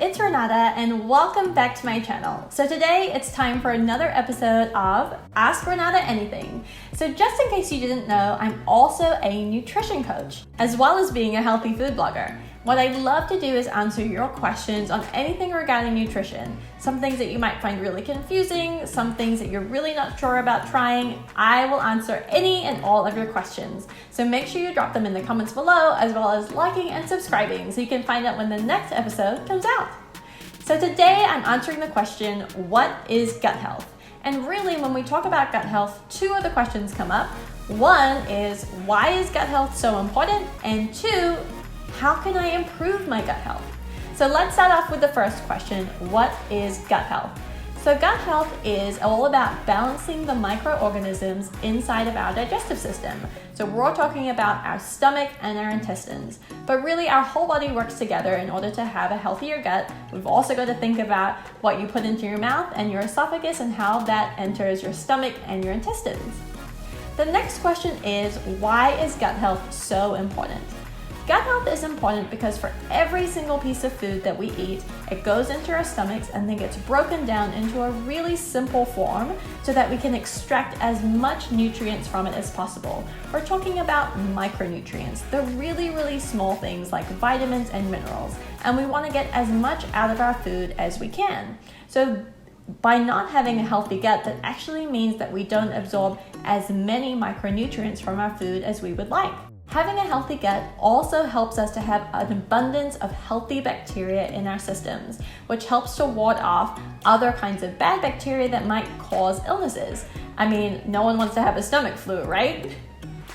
it's Renata and welcome back to my channel. So today it's time for another episode of Ask Renata Anything. So just in case you didn't know, I'm also a nutrition coach, as well as being a healthy food blogger. What I'd love to do is answer your questions on anything regarding nutrition. Some things that you might find really confusing, some things that you're really not sure about trying. I will answer any and all of your questions. So make sure you drop them in the comments below, as well as liking and subscribing so you can find out when the next episode comes out. So today I'm answering the question, what is gut health? And really when we talk about gut health, two other questions come up. One is, why is gut health so important? And two, how can I improve my gut health? So let's start off with the first question, what is gut health? So gut health is all about balancing the microorganisms inside of our digestive system. So we're talking about our stomach and our intestines, but really our whole body works together in order to have a healthier gut. We've also got to think about what you put into your mouth and your esophagus and how that enters your stomach and your intestines. The next question is, why is gut health so important? Gut health is important because for every single piece of food that we eat, it goes into our stomachs and then gets broken down into a really simple form so that we can extract as much nutrients from it as possible. We're talking about micronutrients, the really, really small things like vitamins and minerals, and we want to get as much out of our food as we can. So by not having a healthy gut, that actually means that we don't absorb as many micronutrients from our food as we would like. Having a healthy gut also helps us to have an abundance of healthy bacteria in our systems, which helps to ward off other kinds of bad bacteria that might cause illnesses. I mean, no one wants to have a stomach flu, right?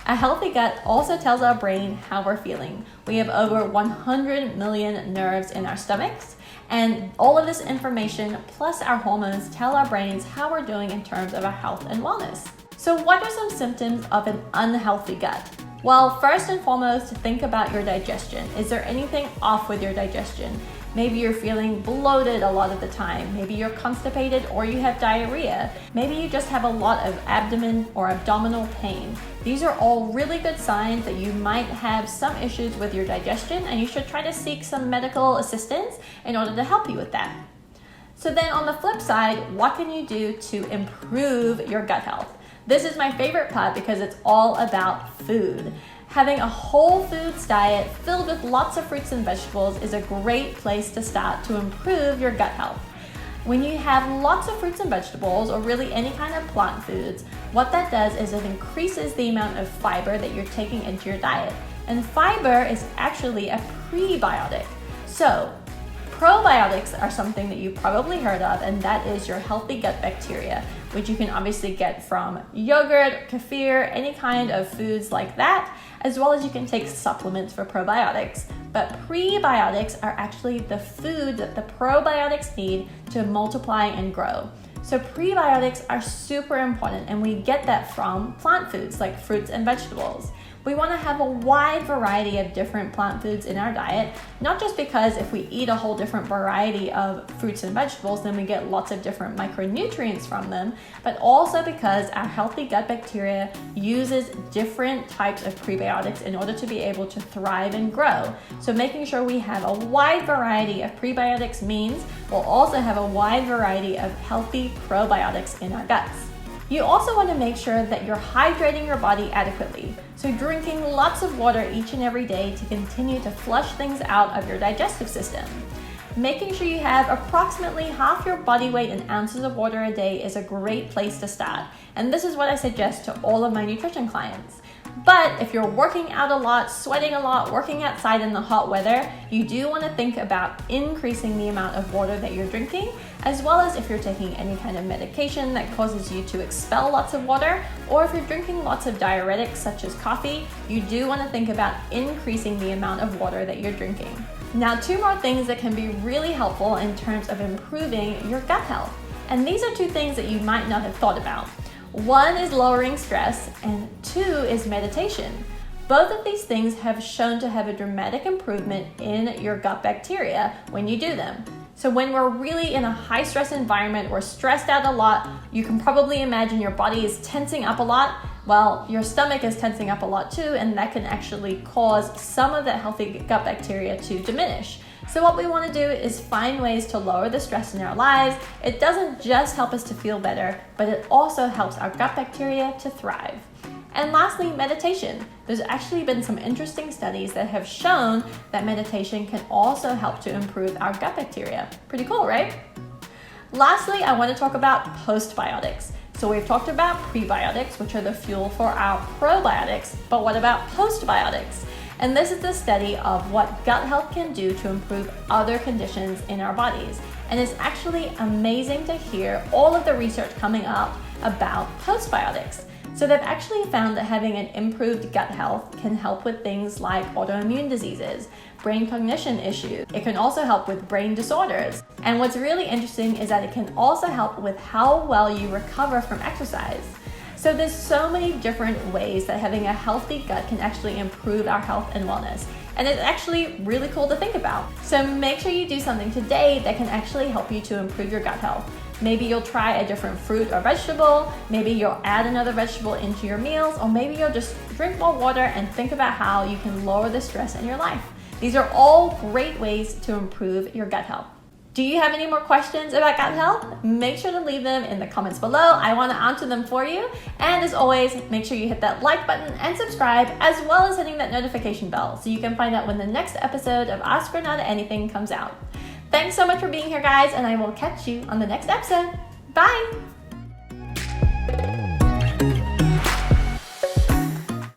A healthy gut also tells our brain how we're feeling. We have over 100 million nerves in our stomachs, and all of this information plus our hormones tell our brains how we're doing in terms of our health and wellness. So what are some symptoms of an unhealthy gut? Well, first and foremost, think about your digestion. Is there anything off with your digestion? Maybe you're feeling bloated a lot of the time. Maybe you're constipated or you have diarrhea. Maybe you just have a lot of abdomen or abdominal pain. These are all really good signs that you might have some issues with your digestion, and you should try to seek some medical assistance in order to help you with that. So then on the flip side, what can you do to improve your gut health? This is my favorite part because it's all about food. Having a whole foods diet filled with lots of fruits and vegetables is a great place to start to improve your gut health. When you have lots of fruits and vegetables, or really any kind of plant foods, what that does is it increases the amount of fiber that you're taking into your diet. And fiber is actually a prebiotic. So probiotics are something that you've probably heard of, and that is your healthy gut bacteria, which you can obviously get from yogurt, kefir, any kind of foods like that, as well as you can take supplements for probiotics. But prebiotics are actually the food that the probiotics need to multiply and grow. So prebiotics are super important, and we get that from plant foods like fruits and vegetables. We want to have a wide variety of different plant foods in our diet, not just because if we eat a whole different variety of fruits and vegetables, then we get lots of different micronutrients from them, but also because our healthy gut bacteria uses different types of prebiotics in order to be able to thrive and grow. So making sure we have a wide variety of prebiotics means we'll also have a wide variety of healthy probiotics in our guts. You also want to make sure that you're hydrating your body adequately. So drinking lots of water each and every day to continue to flush things out of your digestive system. Making sure you have approximately half your body weight in ounces of water a day is a great place to start. And this is what I suggest to all of my nutrition clients. But if you're working out a lot, sweating a lot, working outside in the hot weather, you do want to think about increasing the amount of water that you're drinking, as well as if you're taking any kind of medication that causes you to expel lots of water, or if you're drinking lots of diuretics such as coffee, you do want to think about increasing the amount of water that you're drinking. Now, two more things that can be really helpful in terms of improving your gut health. And these are two things that you might not have thought about. One is lowering stress, and two is meditation. Both of these things have shown to have a dramatic improvement in your gut bacteria when you do them. So when we're really in a high stress environment, we're stressed out a lot, you can probably imagine your body is tensing up a lot. Well, your stomach is tensing up a lot too, and that can actually cause some of that healthy gut bacteria to diminish. So what we want to do is find ways to lower the stress in our lives. It doesn't just help us to feel better, but it also helps our gut bacteria to thrive. And lastly, meditation. There's actually been some interesting studies that have shown that meditation can also help to improve our gut bacteria. Pretty cool, right? Lastly, I want to talk about postbiotics. So we've talked about prebiotics, which are the fuel for our probiotics, but what about postbiotics? And this is the study of what gut health can do to improve other conditions in our bodies. And it's actually amazing to hear all of the research coming up about postbiotics. So they've actually found that having an improved gut health can help with things like autoimmune diseases, brain cognition issues. It can also help with brain disorders. And what's really interesting is that it can also help with how well you recover from exercise. So there's so many different ways that having a healthy gut can actually improve our health and wellness. And it's actually really cool to think about. So make sure you do something today that can actually help you to improve your gut health. Maybe you'll try a different fruit or vegetable, maybe you'll add another vegetable into your meals, or maybe you'll just drink more water and think about how you can lower the stress in your life. These are all great ways to improve your gut health. Do you have any more questions about gut health? Make sure to leave them in the comments below. I want to answer them for you. And as always, make sure you hit that like button and subscribe, as well as hitting that notification bell so you can find out when the next episode of Ask Renata Anything comes out. Thanks so much for being here, guys, and I will catch you on the next episode. Bye!